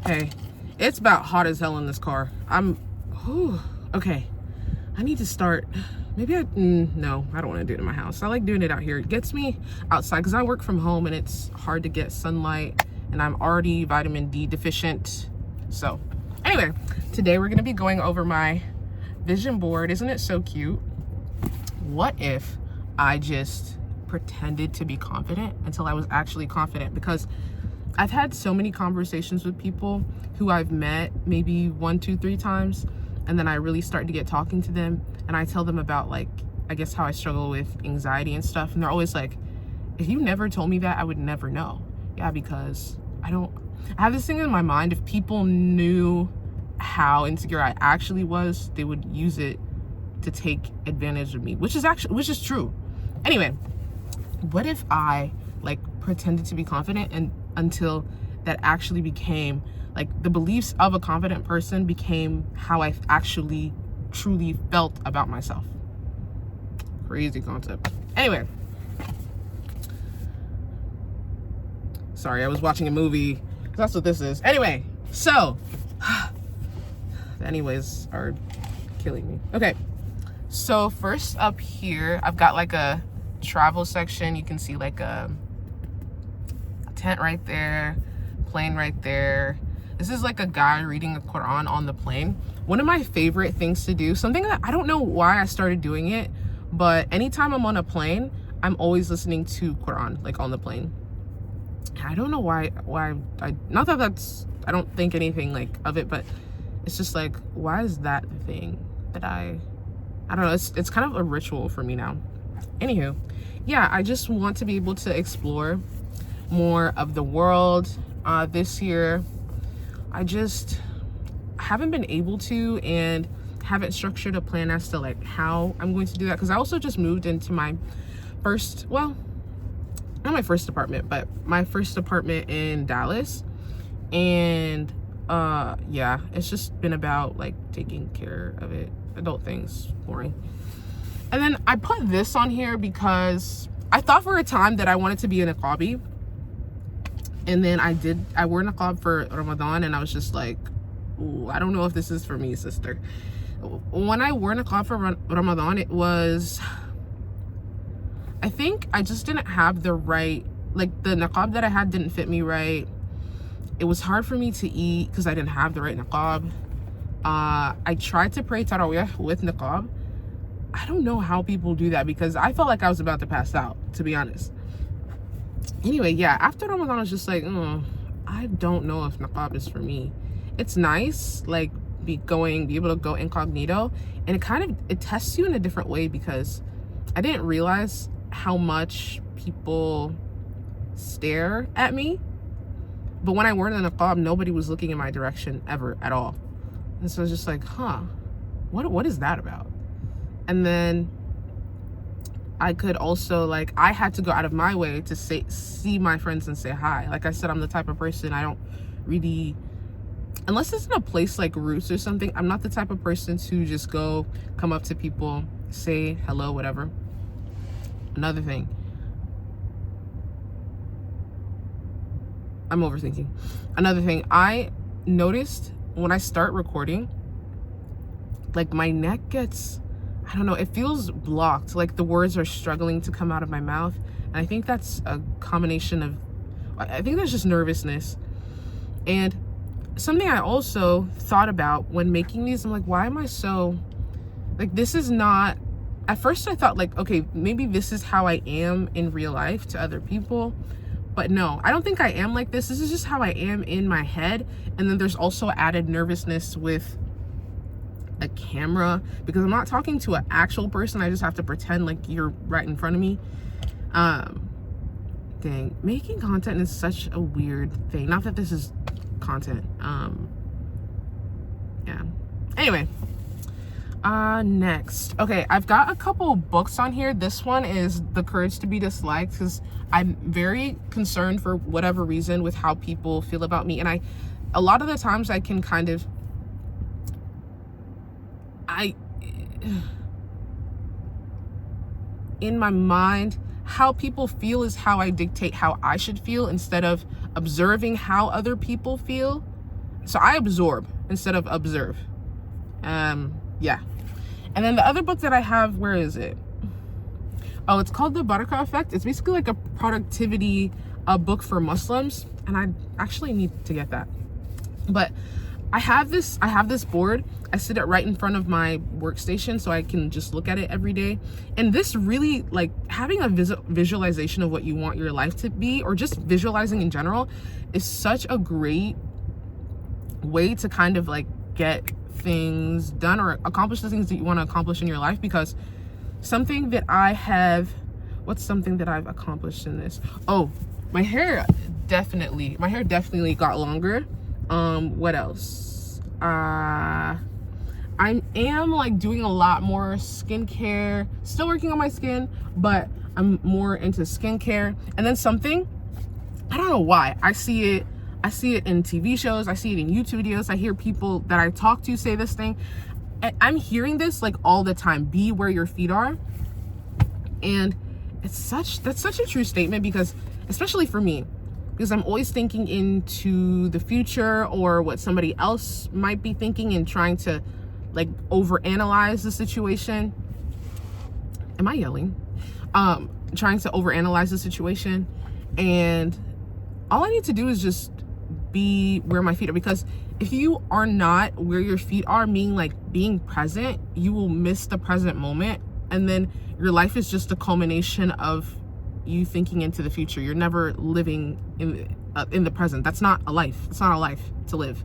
Hey, it's about hot as hell in this car. Okay. I need to start. No, I don't want to do it in my house. I like doing it out here. It gets me outside because I work from home and it's hard to get sunlight and I'm already vitamin D deficient. So anyway, today we're going to be going over my vision board. Isn't it so cute? What if I just pretended to be confident until I was actually confident? Because I've had so many conversations with people who I've met maybe 1, 2, 3 times, and then I really start to get talking to them and I tell them about, like, I guess how I struggle with anxiety and stuff, and they're always like, if you never told me that, I would never know. Yeah, because I have this thing in my mind, if people knew how insecure I actually was, they would use it to take advantage of me, which is true. Anyway, what if I like pretended to be confident and until that actually became like the beliefs of a confident person became how I actually truly felt about myself. Crazy concept. Anyway, sorry, I was watching a movie. That's what this is. Anyway, so the anyways are killing me. Okay, so first up here, I've got like a travel section. You can see like a tent right there, plane right there. This is like a guy reading the Quran on the plane. One of my favorite things to do, something that I don't know why I started doing it, but anytime I'm on a plane, I'm always listening to Quran, like on the plane. I don't know why not that that's, I don't think anything like of it, but it's just like, why is that the thing that I don't know, it's kind of a ritual for me now. Anywho, yeah, I just want to be able to explore more of the world this year. I just haven't been able to and haven't structured a plan as to like how I'm going to do that, because I also just moved into my first, well, not my first apartment, but my first apartment in Dallas. And yeah, it's just been about like taking care of it, adult things, boring. And then I put this on here because I thought for a time that I wanted to be a niqabi. And then I wore niqab for Ramadan and I was just like, ooh, I don't know if this is for me, sister. When I wore niqab for Ramadan, it was, I think I just didn't have the right, like the niqab that I had didn't fit me right. It was hard for me to eat because I didn't have the right niqab. I tried to pray Tarawih with niqab. I don't know how people do that because I felt like I was about to pass out, to be honest. Anyway, yeah, after Ramadan, I was just like, I don't know if niqab is for me. It's nice, like, be able to go incognito, and it tests you in a different way, because I didn't realize how much people stare at me. But when I wore the niqab, nobody was looking in my direction ever at all. And so I was just like, what is that about? And then I could also, like, I had to go out of my way to see my friends and say hi. Like I said, I'm the type of person, I don't really, unless it's in a place like Roots or something, I'm not the type of person to just come up to people, say hello, whatever. Another thing, I'm overthinking. Another thing, I noticed when I start recording, like my neck gets, I don't know, it feels blocked, like the words are struggling to come out of my mouth. And I think that's a combination of, I think that's just nervousness. And something I also thought about when making these, I'm like, why am I so, like, this is not, at first I thought like, okay, maybe this is how I am in real life to other people. But no, I don't think I am like this. This is just how I am in my head. And then there's also added nervousness with a camera, because I'm not talking to an actual person. I just have to pretend like you're right in front of me. Dang, making content is such a weird thing. Not that this is content. Yeah. Anyway, next. Okay, I've got a couple books on here. This one is The Courage to Be Disliked, because I'm very concerned for whatever reason with how people feel about me. And a lot of the times I can kind of, in my mind, how people feel is how I dictate how I should feel, instead of observing how other people feel. So I absorb instead of observe. Yeah. And then the other book that I have, where is it? Oh, it's called The Baraka Effect. It's basically like a productivity book for Muslims, and I actually need to get that. But I have this board. I sit it right in front of my workstation so I can just look at it every day. And this really, like, having a visualization of what you want your life to be, or just visualizing in general, is such a great way to kind of like get things done or accomplish the things that you want to accomplish in your life. Because something that what's something that I've accomplished in this? Oh, my hair definitely got longer. What else? I am like doing a lot more skincare, still working on my skin, but I'm more into skincare. And then something, I don't know why, I see it in TV shows, I see it in YouTube videos, I hear people that I talk to say this thing. I'm hearing this like all the time: be where your feet are. And that's such a true statement, because especially for me, because I'm always thinking into the future or what somebody else might be thinking and trying to like overanalyze the situation. Am I yelling? Trying to overanalyze the situation, and all I need to do is just be where my feet are. Because if you are not where your feet are, meaning like being present, you will miss the present moment, and then your life is just a culmination of you thinking into the future. You're never living in the present. That's not a life. It's not a life to live.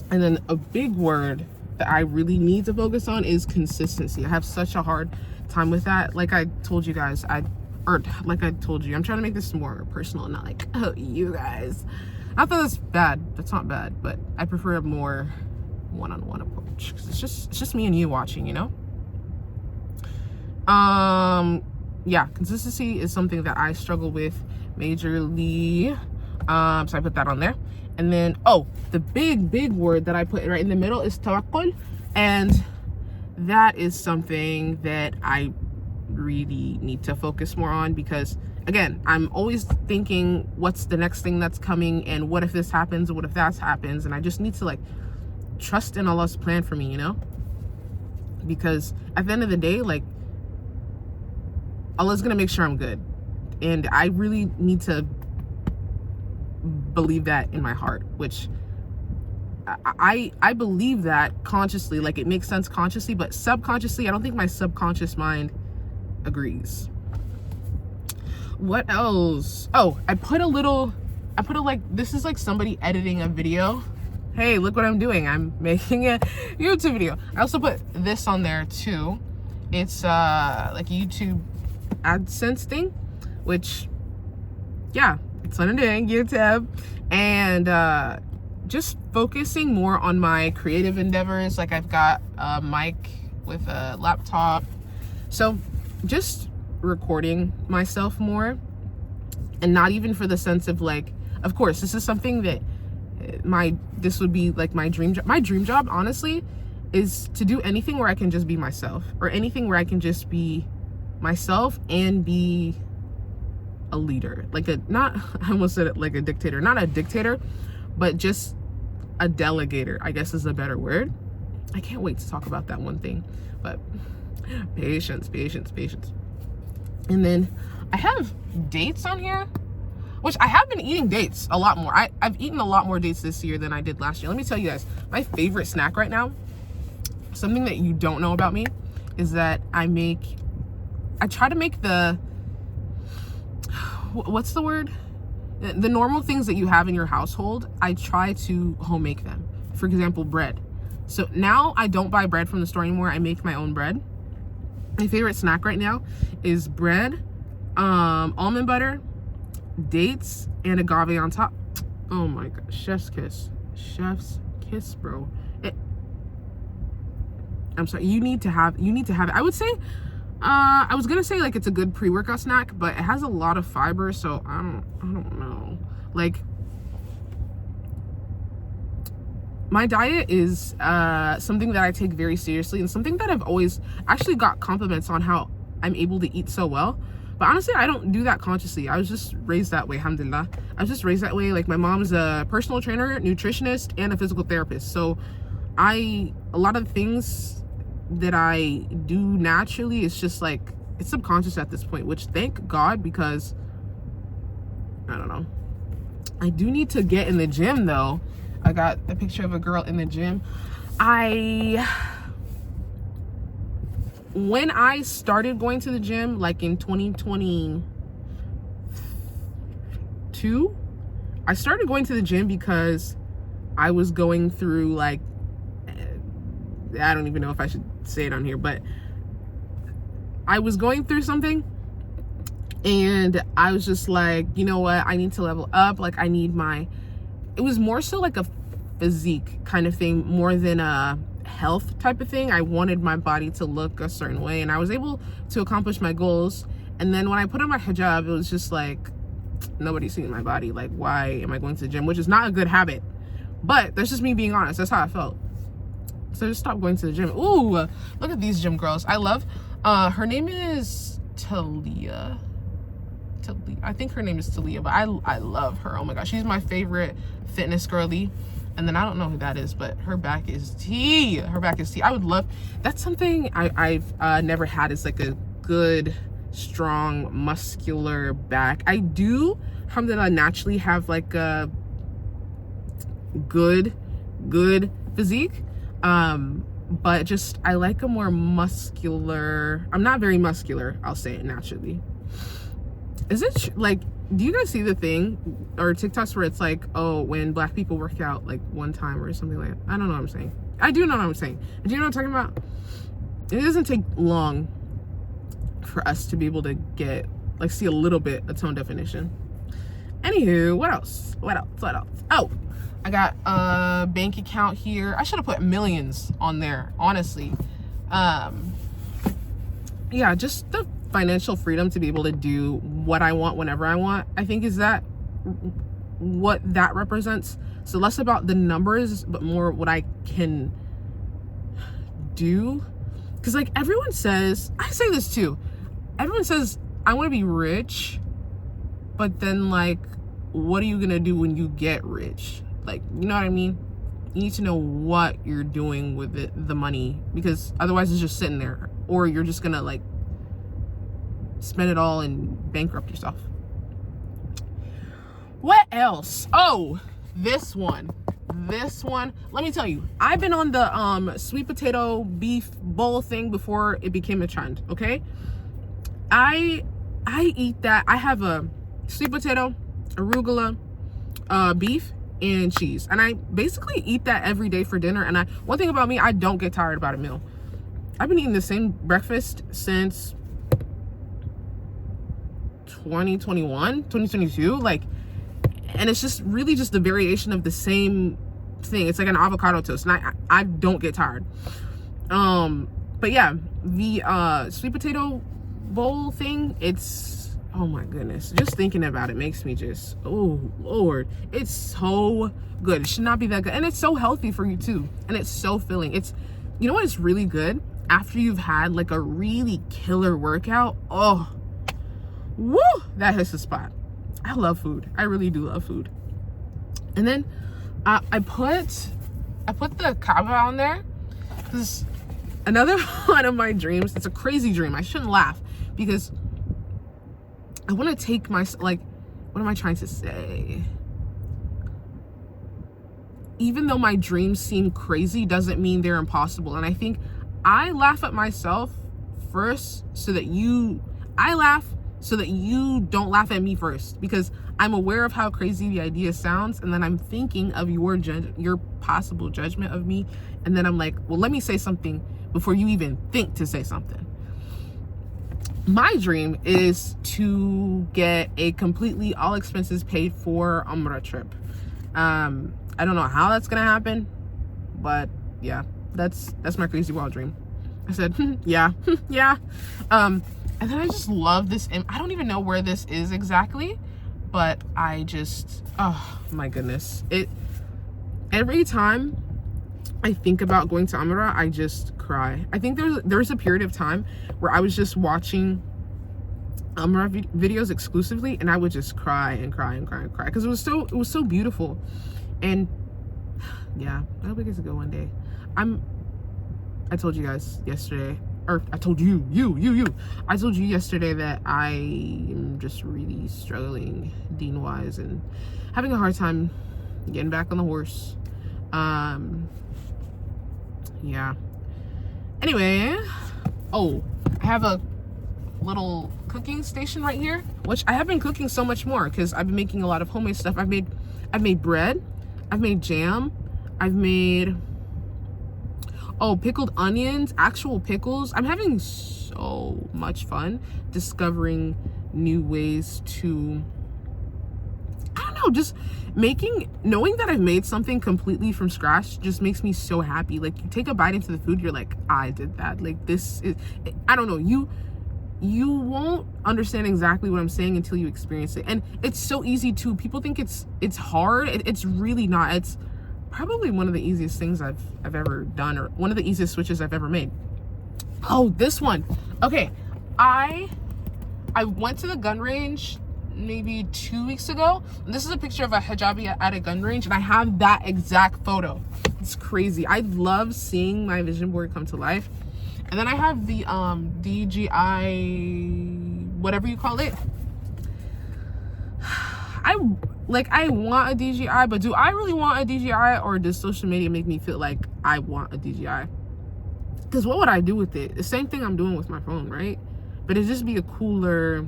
And then a big word that I really need to focus on is consistency. I have such a hard time with that. Like I told you guys, I'm trying to make this more personal, not like, oh, you guys. Not that that's bad. That's not bad, but I prefer a more one-on-one approach, because it's just me and you watching, you know? Yeah, consistency is something that I struggle with majorly. So I put that on there. And then, oh, the big word that I put right in the middle is tawakkul. And that is something that I really need to focus more on, because again, I'm always thinking what's the next thing that's coming, and what if this happens, or what if that happens. And I just need to like trust in Allah's plan for me, you know? Because at the end of the day, like, Allah's gonna make sure I'm good. And I really need to believe that in my heart, which I believe that consciously, like it makes sense consciously, but subconsciously, I don't think my subconscious mind agrees. What else? Oh, I put a like, this is like somebody editing a video. Hey, look what I'm doing. I'm making a YouTube video. I also put this on there too. It's like a YouTube AdSense thing, which, yeah, it's what I'm doing, YouTube. And just focusing more on my creative endeavors. Like I've got a mic with a laptop. So just recording myself more, and not even for the sense of like, of course, this is something that this would be like my dream job. My dream job, honestly, is to do anything where I can just be myself, or anything where I can just be myself and be a leader. Like I almost said it like a dictator, not a dictator, but just a delegator, I guess is a better word. I can't wait to talk about that one thing, but patience. And then I have dates on here, which I have been eating dates a lot more. I've eaten a lot more dates this year than I did last year. Let me tell you guys, my favorite snack right now, something that you don't know about me, is that I try to make what's the word? The normal things that you have in your household, I try to home make them. For example, bread. So now I don't buy bread from the store anymore. I make my own bread. My favorite snack right now is bread, almond butter, dates, and agave on top. Oh my god, chef's kiss, bro. I'm sorry, you need to have it. I would say, I was gonna say like it's a good pre-workout snack, but it has a lot of fiber, so I don't know. Like, my diet is something that I take very seriously, and something that I've always actually got compliments on how I'm able to eat so well. But honestly, I don't do that consciously. I was just raised that way, alhamdulillah. I was just raised that way. Like, my mom's a personal trainer, nutritionist, and a physical therapist. So a lot of things that I do naturally, it's just like, it's subconscious at this point, which thank God, because I don't know. I do need to get in the gym though. I got a picture of a girl in the gym. When I started going to the gym, like in 2022, I started going to the gym because I was going through, like, I don't even know if I should say it on here, but I was going through something, and I was just like, you know what, I need to level up. Like, I need it was more so like a physique kind of thing, more than a health type of thing. I wanted my body to look a certain way, and I was able to accomplish my goals. And then when I put on my hijab, it was just like, nobody's seeing my body. Like, why am I going to the gym? Which is not a good habit, but that's just me being honest. That's how I felt. So I just stopped going to the gym. Ooh, look at these gym girls. I love, her name is Talia. I think her name is Talia, but I love her. Oh my gosh, she's my favorite fitness girly. And then I don't know who that is, but her back is tea. Her back is tea. I would love, that's something I've never had, is like a good, strong, muscular back. I do, alhamdulillah, naturally have like a good physique. But just, I like a more muscular, I'm not very muscular, I'll say it naturally. Is it like, do you guys see the thing or TikToks where it's like, oh, when black people work out like one time or something like that? I don't know what I'm saying. I do know what I'm saying. Do you know what I'm talking about? It doesn't take long for us to be able to get, like, see a little bit of tone definition. Anywho, what else? Oh, I got a bank account here. I should have put millions on there, honestly. Yeah, just the financial freedom to be able to do what I want whenever I want, I think, is that what that represents. So less about the numbers, but more what I can do. Because, like, everyone says, I say this too, everyone says, I want to be rich, but then, like, what are you gonna do when you get rich? Like, you know what I mean? You need to know what you're doing with the money, because otherwise it's just sitting there, or you're just gonna, like, spend it all and bankrupt yourself. What else? Oh, this one, let me tell you, I've been on the sweet potato beef bowl thing before it became a trend. Okay, I eat that. I have a sweet potato, arugula, beef, and cheese, and I basically eat that every day for dinner. And one thing about me, I don't get tired about a meal. I've been eating the same breakfast since 2022, like, and it's just really just the variation of the same thing. It's like an avocado toast, and I don't get tired. But yeah, the sweet potato bowl thing, it's, oh my goodness, just thinking about it makes me just, oh Lord, it's so good. It should not be that good, and it's so healthy for you too, and it's so filling. It's, you know what, it's really good after you've had like a really killer workout. Oh, woo, that hits the spot. I love food. I really do love food. And then I put the Kaaba on there because another one of my dreams, it's a crazy dream, I shouldn't laugh, because I want to take my, like, what am I trying to say? Even though my dreams seem crazy doesn't mean they're impossible. And I think I laugh at myself first so that I laugh so that you don't laugh at me first, because I'm aware of how crazy the idea sounds, and then I'm thinking of your possible judgment of me, and then I'm like, well, let me say something before you even think to say something. My dream is to get a completely all expenses paid for Umrah trip. I don't know how that's gonna happen, but yeah, that's my crazy wild dream. I said, yeah. And then I just love this. I don't even know where this is exactly, but I just, oh my goodness. Every time I think about going to Umrah, I just cry. I think there's a period of time where I was just watching videos exclusively, and I would just cry and cry and cry and cry because it was so beautiful. And yeah, I hope it gets to go one day. I told you guys yesterday, or I told you I told you yesterday that I am just really struggling Dean wise and having a hard time getting back on the horse. Yeah, anyway, I have a little cooking station right here, which I have been cooking so much more because I've been making a lot of homemade stuff. I've made bread, I've made jam, I've made pickled onions, actual pickles. I'm having so much fun discovering new ways to, I don't know, just knowing that I've made something completely from scratch just makes me so happy. Like, you take a bite into the food, you're like, I did that. Like, this is, I don't know, you won't understand exactly what I'm saying until you experience it. And it's so easy too. People think it's hard. It's really not. It's probably one of the easiest things I've ever done, or one of the easiest switches I've ever made. This one. Okay, I went to the gun range maybe 2 weeks ago. This is a picture of a hijabi at a gun range, and I have that exact photo. It's crazy. I love seeing my vision board come to life. And then I have the DJI, whatever you call it. I want a DJI, but do I really want a DJI, or does social media make me feel like I want a DJI? Because what would I do with it? The same thing I'm doing with my phone, right? But it'd just be a cooler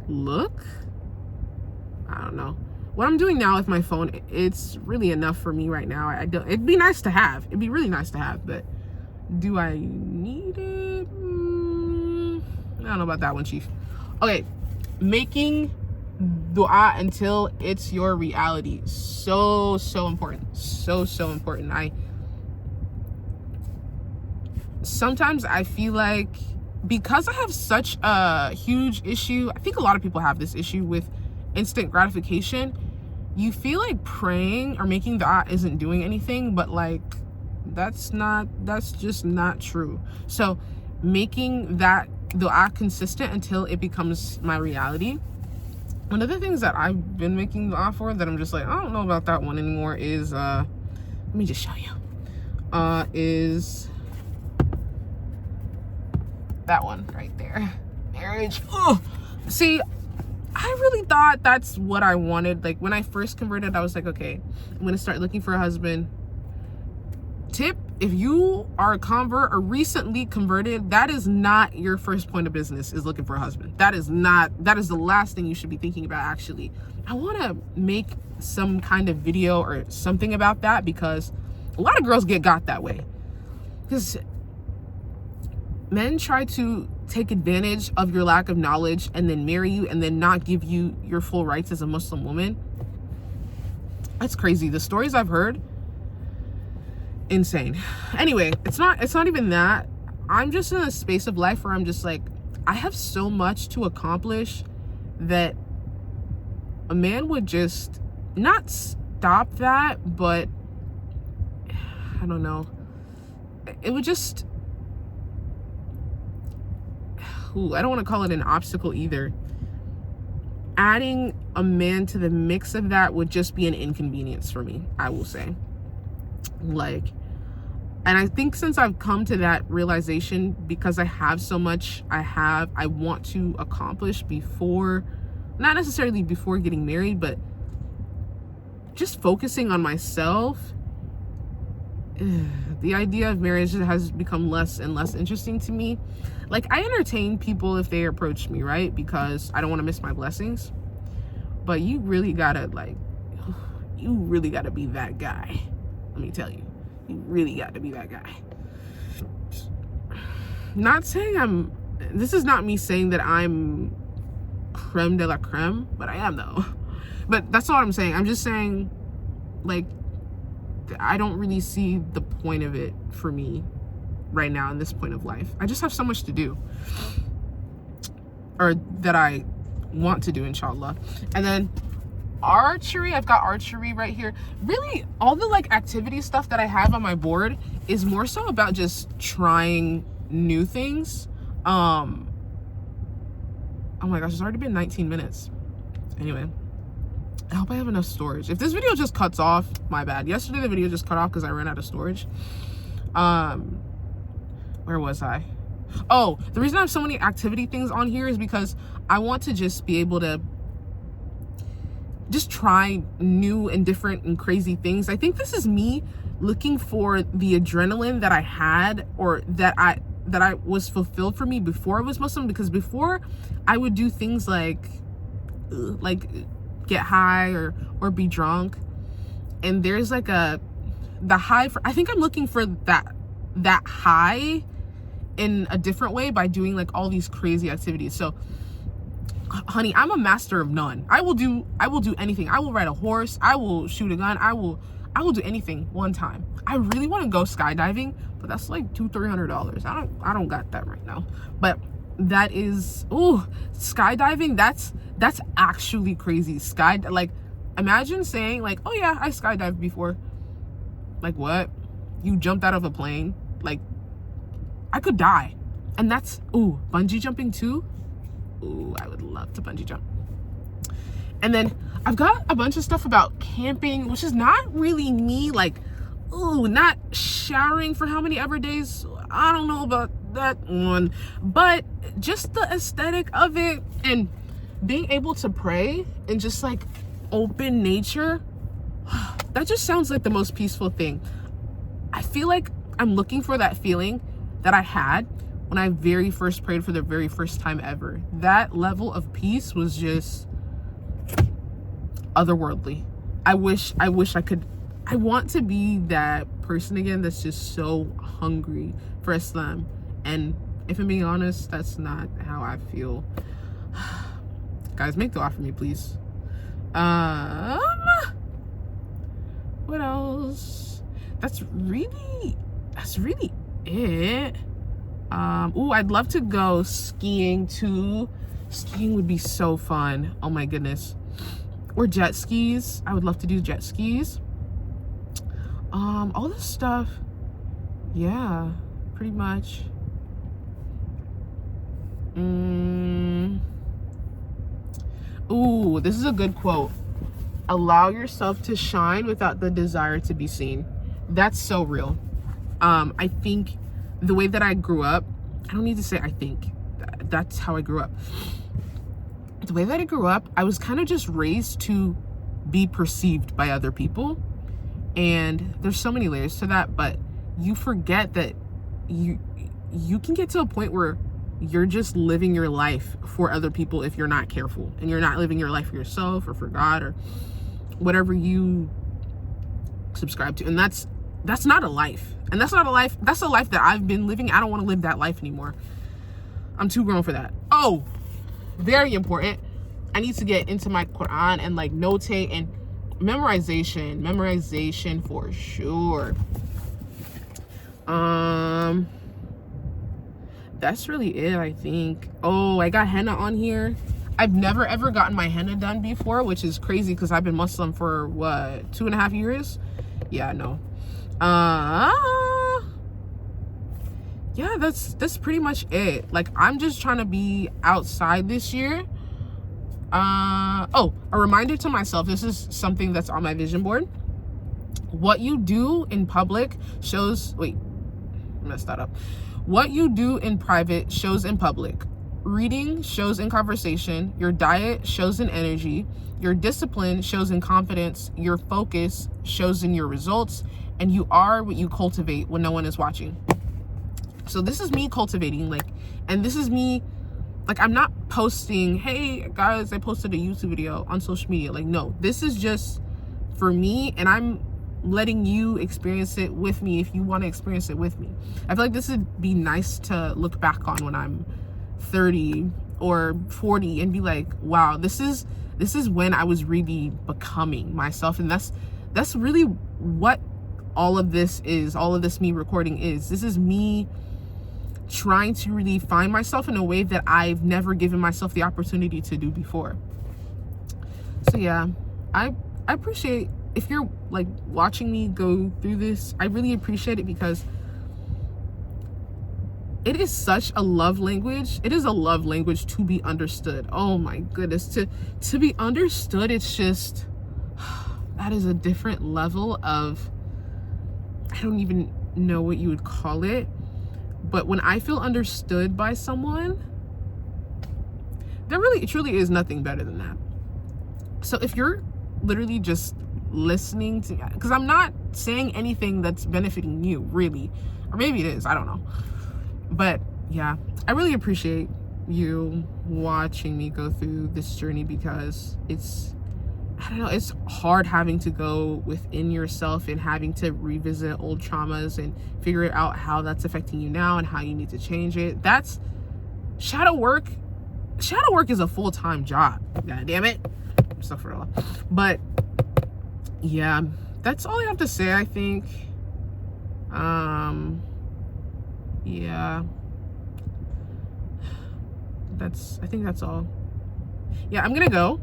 look. I don't know. What I'm doing now with my phone, it's really enough for me right now. It'd be nice to have. It'd be really nice to have, but do I need it? I don't know about that one, Chief. Okay, making dua until it's your reality. So important. So important. Sometimes I feel like, because I have such a huge issue, I think a lot of people have this issue with instant gratification. You feel like praying or making dua isn't doing anything, but like, that's just not true. So making that dua consistent until it becomes my reality. One of the things that I've been making dua for that I'm just like, I don't know about that one anymore is let me just show you, is that one right there, marriage. See, I really thought that's what I wanted. Like, when I first converted, I was like, okay, I'm gonna start looking for a husband. Tip: if you are a convert or recently converted, that is not your first point of business, is looking for a husband. That is the last thing you should be thinking about. Actually, I want to make some kind of video or something about that, because a lot of girls get got that way. Because men try to take advantage of your lack of knowledge and then marry you and then not give you your full rights as a Muslim woman. That's crazy. The stories I've heard, insane. Anyway, it's not even that. I'm just in a space of life where I'm just like, I have so much to accomplish that a man would just not stop that, but I don't know, it would just, I don't want to call it an obstacle either. Adding a man to the mix of that would just be an inconvenience for me, I will say. Like, and I think since I've come to that realization, because I have so much I want to accomplish before, not necessarily before getting married, but just focusing on myself, the idea of marriage has become less and less interesting to me. Like, I entertain people if they approach me, right? Because I don't want to miss my blessings. But you really gotta be that guy. Let me tell you, you really got to be that guy. Not saying this is not me saying that I'm creme de la creme, but I am though. But that's not what I'm saying. I'm just saying, like, I don't really see the point of it for me right now in this point of life. I just have so much to do, or that I want to do, inshallah. And then archery, I've got archery right here. Really, all the like activity stuff that I have on my board is more so about just trying new things. Oh my gosh, it's already been 19 minutes. Anyway, I hope I have enough storage. If this video just cuts off, my bad. Yesterday the video just cut off because I ran out of storage. Where was I? Oh, the reason I have so many activity things on here is because I want to just be able to just try new and different and crazy things. I think this is me looking for the adrenaline that I had, or that I was fulfilled for me before I was Muslim, because before I would do things like get high or be drunk, and there's like the high for, I think I'm looking for that high in a different way by doing like all these crazy activities. So honey, I'm a master of none. I will do anything. I will ride a horse, I will shoot a gun, I will do anything one time. I really want to go skydiving, but that's like $200-300. I don't got that right now. But that is, oh, skydiving, that's actually crazy. Like, imagine saying like, oh yeah, I skydived before. Like, what? You jumped out of a plane? Like, I could die. And that's, ooh, bungee jumping too. Ooh, I would love to bungee jump. And then I've got a bunch of stuff about camping, which is not really me. Like, ooh, not showering for how many ever days? I don't know about that one, but just the aesthetic of it and being able to pray and just like open nature, that just sounds like the most peaceful thing. I feel like I'm looking for that feeling that I had when I very first prayed for the very first time ever. That level of peace was just otherworldly. I wish I could. I want to be that person again that's just so hungry for Islam. And if I'm being honest, that's not how I feel. Guys, make dua for me, please. What else? That's really it. Ooh, I'd love to go skiing too. Skiing would be so fun. Oh my goodness. Or jet skis. I would love to do jet skis. All this stuff. Yeah, pretty much. Ooh, this is a good quote. Allow yourself to shine without the desire to be seen. That's so real. I think the way that I grew up, I don't need to say I think, that's how I grew up. The way that I grew up, I was kind of just raised to be perceived by other people. And there's so many layers to that, but you forget that you can get to a point where you're just living your life for other people if you're not careful, and you're not living your life for yourself or for God or whatever you subscribe to. And that's not a life. And that's not a life. That's a life that I've been living. I don't want to live that life anymore. I'm too grown for that. Oh, very important. I need to get into my Quran and like notate and memorization for sure. That's really it, I think. Oh, I got henna on here. I've never ever gotten my henna done before, which is crazy because I've been Muslim for what, 2.5 years? Yeah, no. Yeah, that's pretty much it. Like, I'm just trying to be outside this year. Oh, a reminder to myself, this is something that's on my vision board. What you do in public shows, wait, I messed that up. What you do in private shows in public. Reading shows in conversation. Your diet shows in energy. Your discipline shows in confidence. Your focus shows in your results. And you are what you cultivate when no one is watching. So this is me cultivating, like, and this is me, like, I'm not posting, hey guys, I posted a YouTube video on social media. Like, no, this is just for me, and I'm letting you experience it with me if you want to experience it with me. I feel like this would be nice to look back on when I'm 30 or 40 and be like, wow, this is when I was really becoming myself. And that's really what all of this is. All of this me recording is. This is me trying to really find myself in a way that I've never given myself the opportunity to do before. So yeah, I appreciate if you're like watching me go through this. I really appreciate it because it is such a love language. It is a love language to be understood. Oh my goodness, to be understood, it's just, that is a different level of, I don't even know what you would call it, but when I feel understood by someone, there really truly is nothing better than that. So if you're literally just listening to, because I'm not saying anything that's benefiting you really, or maybe it is, I don't know, but yeah, I really appreciate you watching me go through this journey, because it's, I don't know, it's hard having to go within yourself and having to revisit old traumas and figure out how that's affecting you now and how you need to change it. That's shadow work. Shadow work is a full-time job. God damn it. Stuff for a lot. But yeah, that's all I have to say, I think. Yeah. I think that's all. Yeah, I'm gonna go.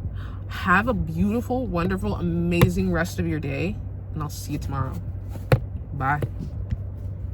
Have a beautiful, wonderful, amazing rest of your day, and I'll see you tomorrow. Bye.